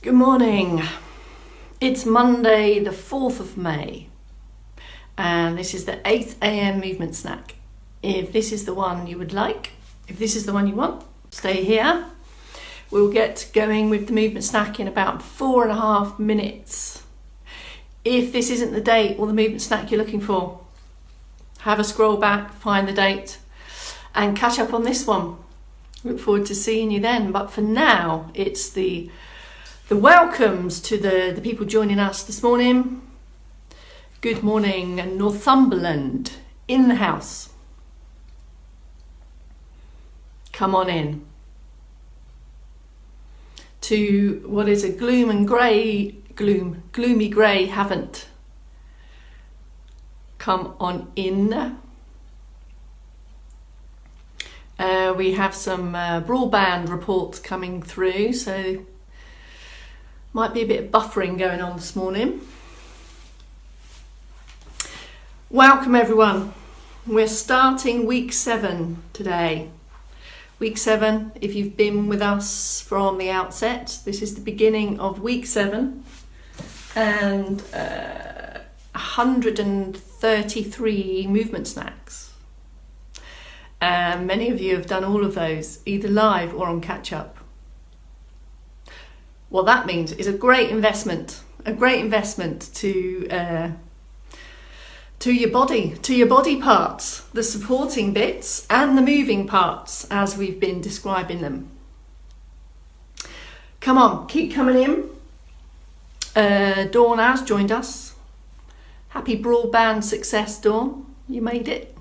Good morning. It's Monday the 4th of May and this is the 8 a.m. movement snack. If this is the one you would like, if this is the one you want, stay here. We'll get going with the movement snack in about 4.5 minutes. If this isn't the date or the movement snack you're looking for, have a scroll back, find the date and catch up on this one. Look forward to seeing you then. But for now, it's the welcomes to the people joining us this morning. Good morning, Northumberland in the house. Come on in. To what is a gloomy grey, haven't. Come on in. We have some broadband reports coming through, so might be a bit of buffering going on this morning. Welcome everyone. We're starting week 7 today. Week 7, if you've been with us from the outset, this is the beginning of week 7 and 133 movement snacks. Many of you have done all of those, either live or on catch-up. What that means is a great investment to your body parts, the supporting bits and the moving parts as we've been describing them. Come on, keep coming in. Dawn has joined us. Happy broadband success, Dawn. You made it.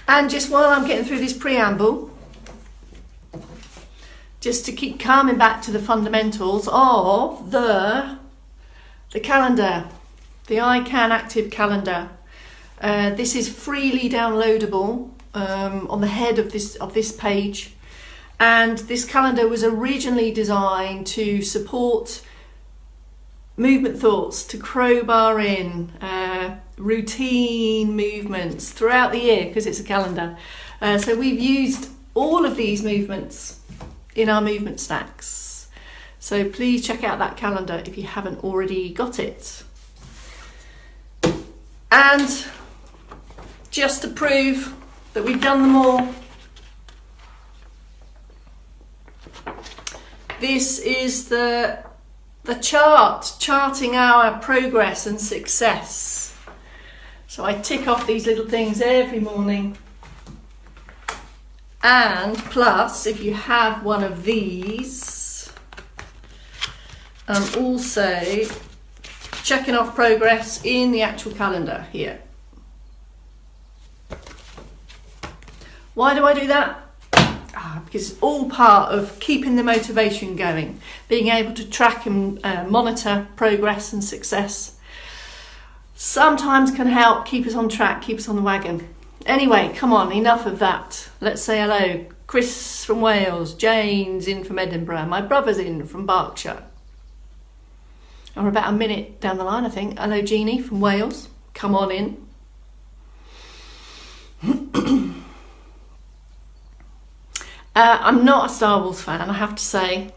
And just while I'm getting through this preamble, just to keep coming back to the fundamentals of the calendar, the iCan Active Calendar. This is freely downloadable on the head of this page, and this calendar was originally designed to support movement thoughts, to crowbar in routine movements throughout the year because it's a calendar. So we've used all of these movements in our movement snacks. So please check out that calendar if you haven't already got it. And just to prove that we've done them all, this is the charting our progress and success. So I tick off these little things every morning. And plus, if you have one of these, I'm also checking off progress in the actual calendar here. Why do I do that? Because it's all part of keeping the motivation going, being able to track and monitor progress and success. Sometimes can help keep us on track, keep us on the wagon. Anyway, come on, enough of that. Let's say hello. Chris from Wales, Jane's in from Edinburgh, my brother's in from Berkshire. And we're about a minute down the line, I think. Hello, Jeannie from Wales. Come on in. I'm not a Star Wars fan, I have to say,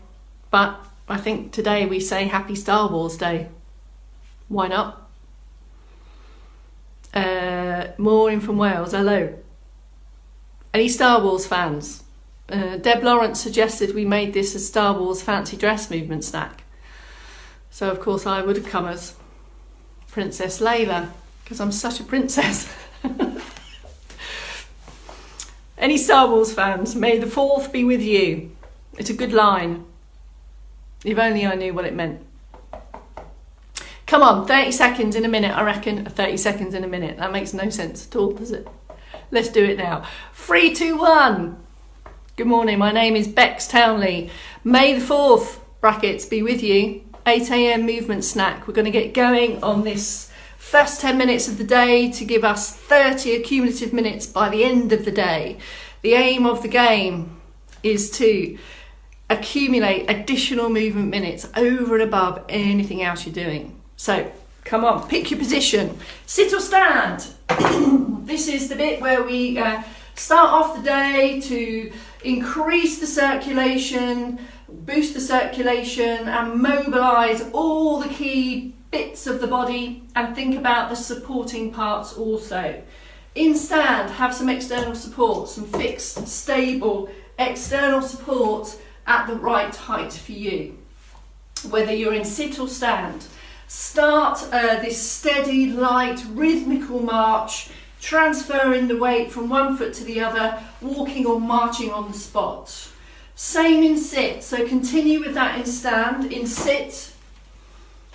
but I think today we say Happy Star Wars Day. Why not? Maureen from Wales, hello. Any Star Wars fans? Deb Lawrence suggested we made this a Star Wars fancy dress movement snack. So of course I would have come as Princess Leia, because I'm such a princess. Any Star Wars fans? May the 4th be with you. It's a good line. If only I knew what it meant. Come on, 30 seconds in a minute, I reckon. 30 seconds in a minute. That makes no sense at all, does it? Let's do it now. 3, 2, 1. Good morning, my name is Bex Townley. May the 4th, brackets, be with you. 8 a.m. movement snack. We're going to get going on this first 10 minutes of the day to give us 30 accumulative minutes by the end of the day. The aim of the game is to accumulate additional movement minutes over and above anything else you're doing. So come on, pick your position, sit or stand. This is the bit where we Start off the day to increase the circulation, boost the circulation and mobilise all the key bits of the body, and think about the supporting parts also. In stand, have some external support, some fixed, stable external support at the right height for you. Whether you're in sit or stand, start this steady, light, rhythmical march, transferring the weight from one foot to the other, walking or marching on the spot. Same in sit, so continue with that in stand. In sit,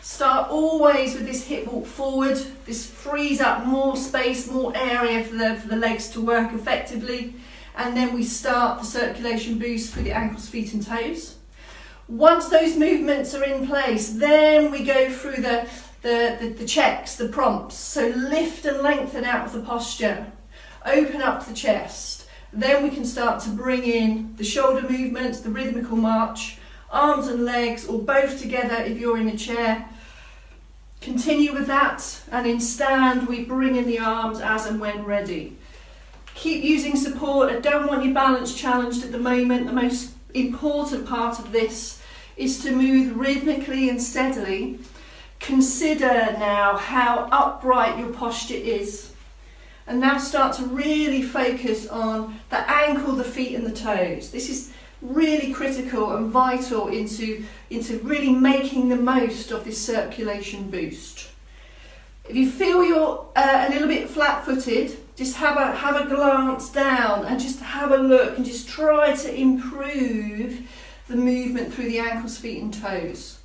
start always with this hip walk forward. This frees up more space, more area for the legs to work effectively. And then we start the circulation boost through the ankles, feet and toes. Once those movements are in place, then we go through the checks, the prompts. So lift and lengthen out of the posture, open up the chest. Then we can start to bring in the shoulder movements, the rhythmical march, arms and legs, or both together if you're in a chair. Continue with that, and in stand we bring in the arms as and when ready. Keep using support. I don't want your balance challenged at the moment. The most important part of this is to move rhythmically and steadily. Consider now how upright your posture is, and now start to really focus on the ankle, the feet and the toes. This is really critical and vital into really making the most of this circulation boost. If you feel you're a little bit flat-footed, just have a glance down and just have a look and just try to improve the movement through the ankles, feet and toes.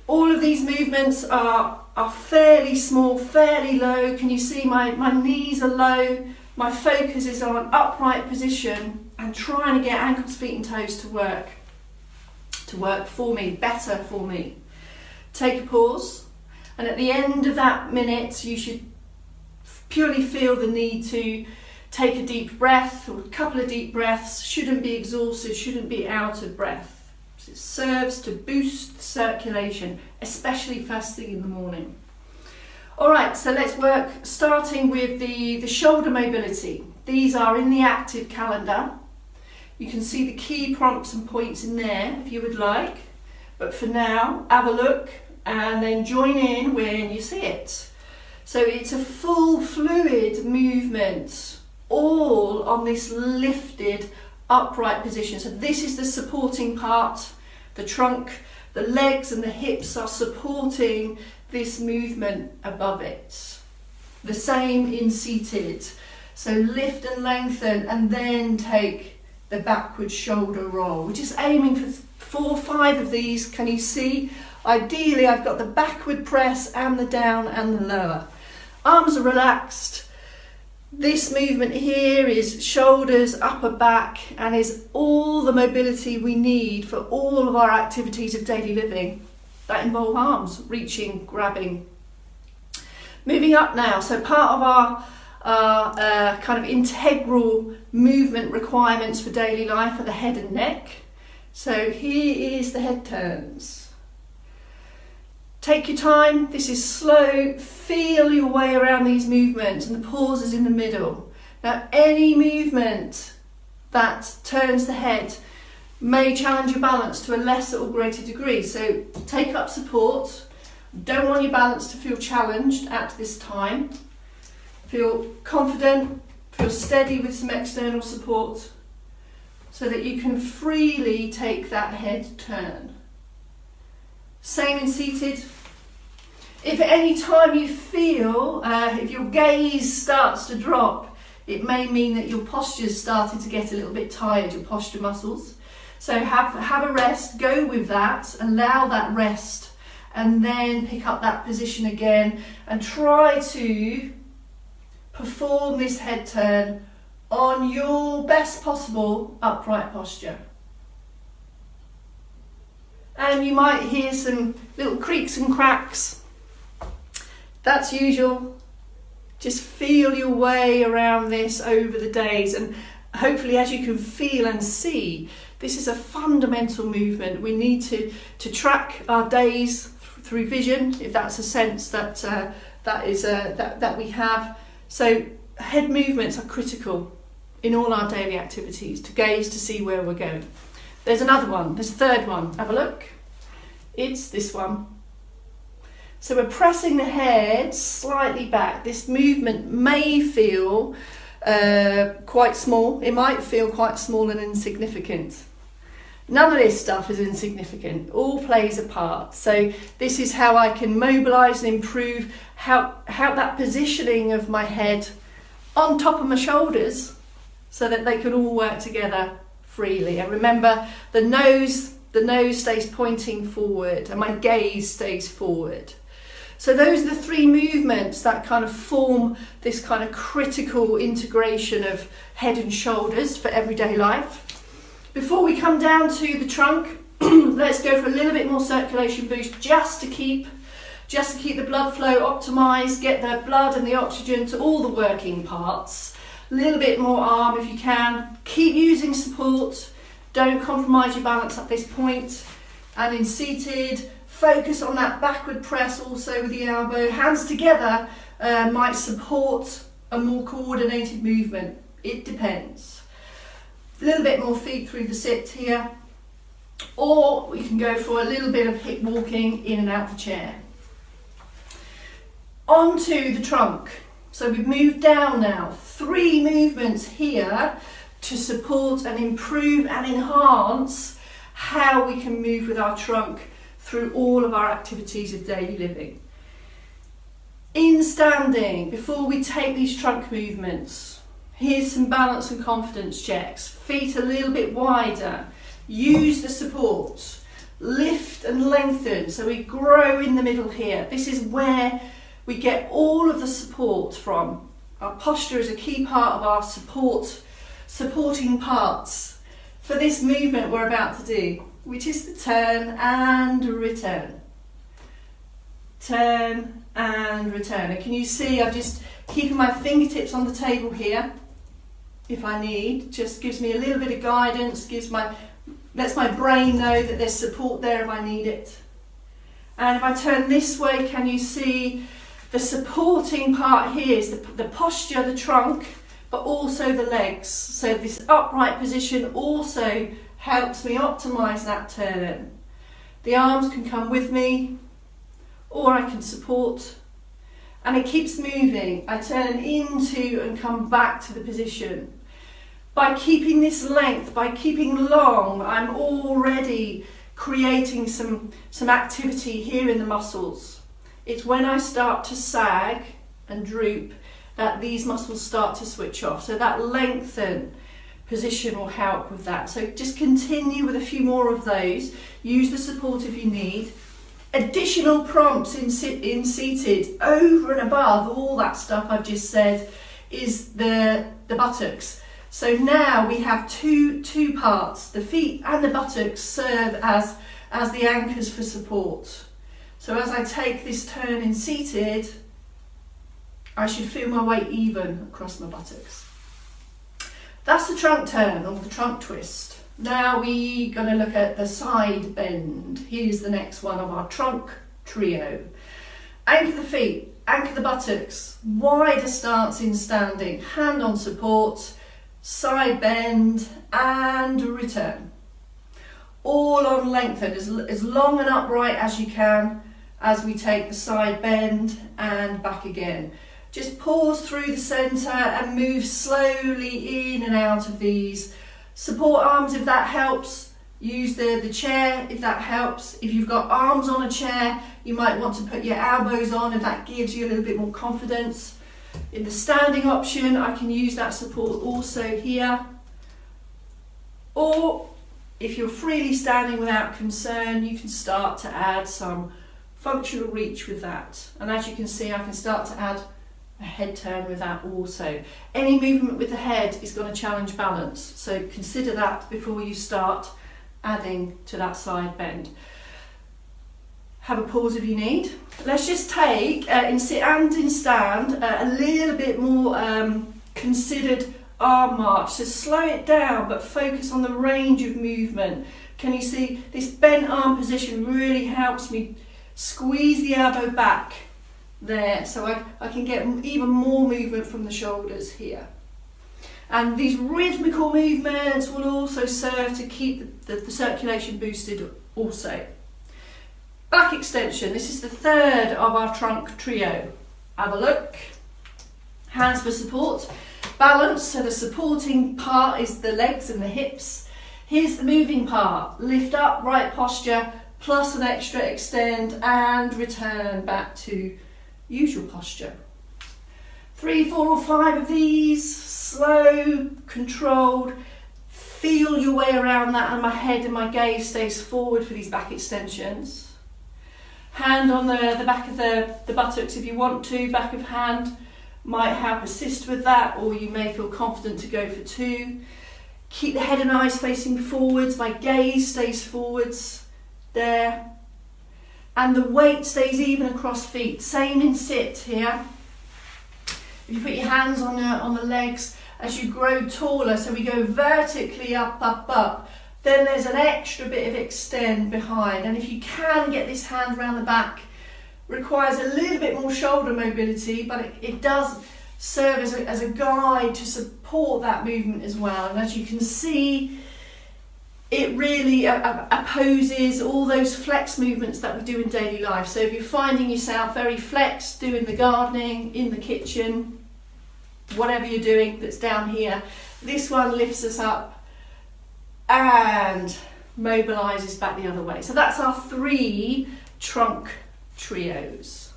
All of these movements are fairly small, fairly low. Can you see my knees are low? My focus is on upright position and trying to get ankles, feet and toes to work for me, better for me. Take a pause, and at the end of that minute you should purely feel the need to take a deep breath, or a couple of deep breaths. Shouldn't be exhausted, shouldn't be out of breath. It serves to boost circulation, especially first thing in the morning. All right, so let's work starting with the shoulder mobility. These are in the active calendar. You can see the key prompts and points in there if you would like, but for now, have a look and then join in when you see it. So it's a full fluid movement, all on this lifted upright position. So this is the supporting part, the trunk, the legs and the hips are supporting this movement above it. The same in seated. So lift and lengthen and then take the backward shoulder roll. We're just aiming for 4 or 5 of these. Can you see? Ideally I've got the backward press and the down and the lower. Arms are relaxed. This movement here is shoulders, upper back, and is all the mobility we need for all of our activities of daily living that involve arms, reaching, grabbing. Moving up now, so part of our kind of integral movement requirements for daily life are the head and neck. So here is the head turns. Take your time, this is slow, feel your way around these movements and the pauses in the middle. Now any movement that turns the head may challenge your balance to a lesser or greater degree, so take up support. Don't want your balance to feel challenged at this time. Feel confident, feel steady with some external support so that you can freely take that head turn. Same in seated. If at any time you feel, if your gaze starts to drop, it may mean that your posture's started to get a little bit tired, your posture muscles. So have a rest, go with that, allow that rest, and then pick up that position again and try to perform this head turn on your best possible upright posture. And you might hear some little creaks and cracks. That's usual. Just feel your way around this over the days, and hopefully as you can feel and see, this is a fundamental movement. We need to track our days through vision, if that's a sense that that we have. So head movements are critical in all our daily activities, to gaze to see where we're going. There's another one, there's a third one. Have a look. It's this one. So we're pressing the head slightly back. This movement may feel quite small. It might feel quite small and insignificant. None of this stuff is insignificant. All plays a part. So this is how I can mobilise and improve how that positioning of my head on top of my shoulders, so that they can all work together freely. And remember, the nose stays pointing forward and my gaze stays forward. So those are the three movements that kind of form this kind of critical integration of head and shoulders for everyday life. Before we come down to the trunk, let's go for a little bit more circulation boost, just to keep the blood flow optimised, get the blood and the oxygen to all the working parts. A little bit more arm if you can. Keep using support. Don't compromise your balance at this point. And in seated, focus on that backward press also with the elbow. Hands together might support a more coordinated movement. It depends. A little bit more feet through the sit here. Or we can go for a little bit of hip walking in and out the chair. Onto the trunk. So we've moved down now. 3 movements here to support and improve and enhance how we can move with our trunk through all of our activities of daily living. In standing, before we take these trunk movements, here's some balance and confidence checks. Feet a little bit wider. Use the support. Lift and lengthen, so we grow in the middle here. This is where we get all of the support from. Our posture is a key part of our supporting parts for this movement we're about to do, which is the turn and return. Turn and return. And can you see I'm just keeping my fingertips on the table here if I need. Just gives me a little bit of guidance, lets my brain know that there's support there if I need it. And if I turn this way, can you see the supporting part here is the posture, the trunk, but also the legs. So this upright position also helps me optimise that turn. The arms can come with me, or I can support, and it keeps moving. I turn into and come back to the position. By keeping this length, by keeping long, I'm already creating some activity here in the muscles. It's when I start to sag and droop that these muscles start to switch off. So that lengthen position will help with that. So just continue with a few more of those. Use the support if you need. Additional prompts in seated, over and above all that stuff I've just said, is the buttocks. So now we have two parts. The feet and the buttocks serve as the anchors for support. So as I take this turn in seated, I should feel my weight even across my buttocks. That's the trunk turn or the trunk twist. Now we're going to look at the side bend. Here's the next one of our trunk trio. Anchor the feet, anchor the buttocks, wider stance in standing, hand on support, side bend and return. All on lengthen, as long and upright as you can as we take the side bend and back again. Just pause through the centre and move slowly in and out of these. Support arms if that helps. Use the chair if that helps. If you've got arms on a chair, you might want to put your elbows on if that gives you a little bit more confidence. In the standing option, I can use that support also here. Or if you're freely standing without concern, you can start to add some functional reach with that. And as you can see, I can start to add a head turn with that also. Any movement with the head is going to challenge balance, so consider that before you start adding to that side bend. Have a pause if you need. Let's just take in sit and in stand a little bit more considered arm march. So slow it down but focus on the range of movement. Can you see this bent arm position really helps me squeeze the elbow back there, so I can get even more movement from the shoulders here. And these rhythmical movements will also serve to keep the circulation boosted also. Back extension, this is the third of our trunk trio. Have a look. Hands for support. Balance, so the supporting part is the legs and the hips. Here's the moving part. Lift up, right posture, plus an extra extend and return back to usual posture. 3, 4 or 5 of these, slow, controlled. Feel your way around that, and my head and my gaze stays forward for these back extensions. Hand on the back of the buttocks if you want to, back of hand might help assist with that, or you may feel confident to go for 2. Keep the head and eyes facing forwards, my gaze stays forwards, there. And the weight stays even across feet, same in sit here. If you put your hands on the legs as you grow taller, so we go vertically up, up, up, then there's an extra bit of extend behind. And if you can get this hand around the back, requires a little bit more shoulder mobility, but it does serve as a guide to support that movement as well. And as you can see, it really opposes all those flex movements that we do in daily life. So if you're finding yourself very flexed doing the gardening, in the kitchen, whatever you're doing that's down here, this one lifts us up and mobilises back the other way. So that's our 3 trunk trios.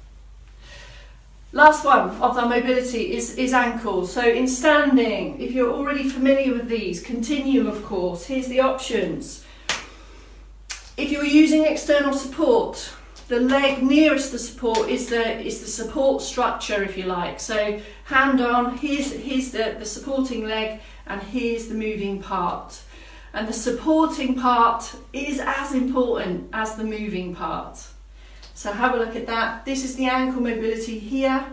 Last one of our mobility is ankles. So in standing, if you're already familiar with these, continue of course. Here's the options. If you're using external support, the leg nearest the support is the support structure, if you like. So hand on, here's the supporting leg, and here's the moving part. And the supporting part is as important as the moving part. So have a look at that. This is the ankle mobility here.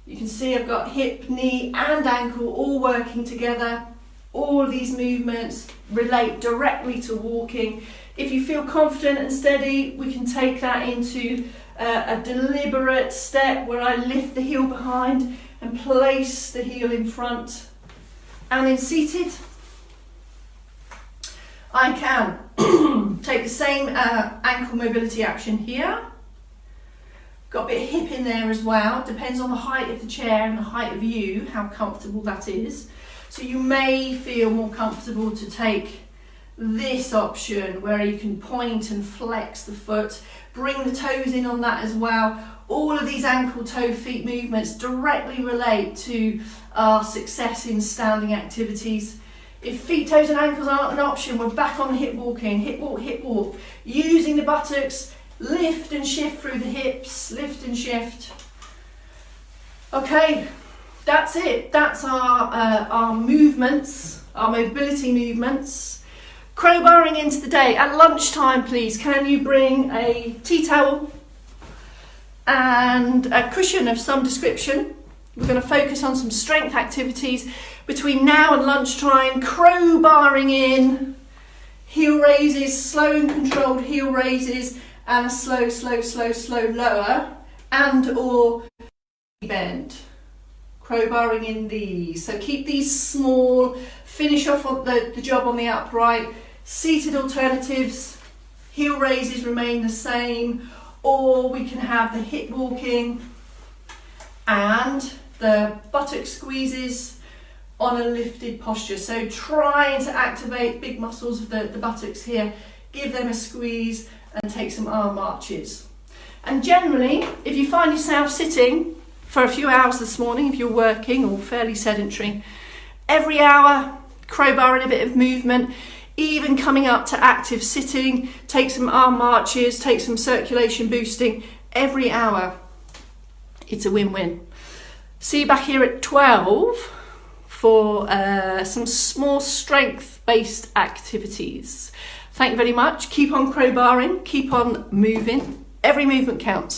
You can see I've got hip, knee and ankle all working together. All of these movements relate directly to walking. If you feel confident and steady, we can take that into a deliberate step where I lift the heel behind and place the heel in front. And in seated, I can take the same ankle mobility action here. Got a bit of hip in there as well, depends on the height of the chair and the height of you, how comfortable that is. So you may feel more comfortable to take this option where you can point and flex the foot, bring the toes in on that as well. All of these ankle, toe, feet movements directly relate to our success in standing activities. If feet, toes and ankles aren't an option, we're back on hip walking, hip walk, using the buttocks. Lift and shift through the hips, lift and shift. Okay, that's it. That's our movements, our mobility movements. Crowbarring into the day. At lunchtime, please, can you bring a tea towel and a cushion of some description? We're going to focus on some strength activities between now and lunchtime. Crowbarring in, heel raises, slow and controlled heel raises, and a slow lower and or bend. Crowbarring in these. So keep these small, finish off the job on the upright. Seated alternatives, heel raises remain the same, or we can have the hip walking and the buttock squeezes on a lifted posture. So trying to activate big muscles of the buttocks here, give them a squeeze and take some arm marches. And generally, if you find yourself sitting for a few hours this morning, if you're working or fairly sedentary, every hour, crowbarring a bit of movement, even coming up to active sitting, take some arm marches, take some circulation boosting, every hour, it's a win-win. See you back here at 12 for some small strength-based activities. Thank you very much. Keep on crowbarring, keep on moving. Every movement counts.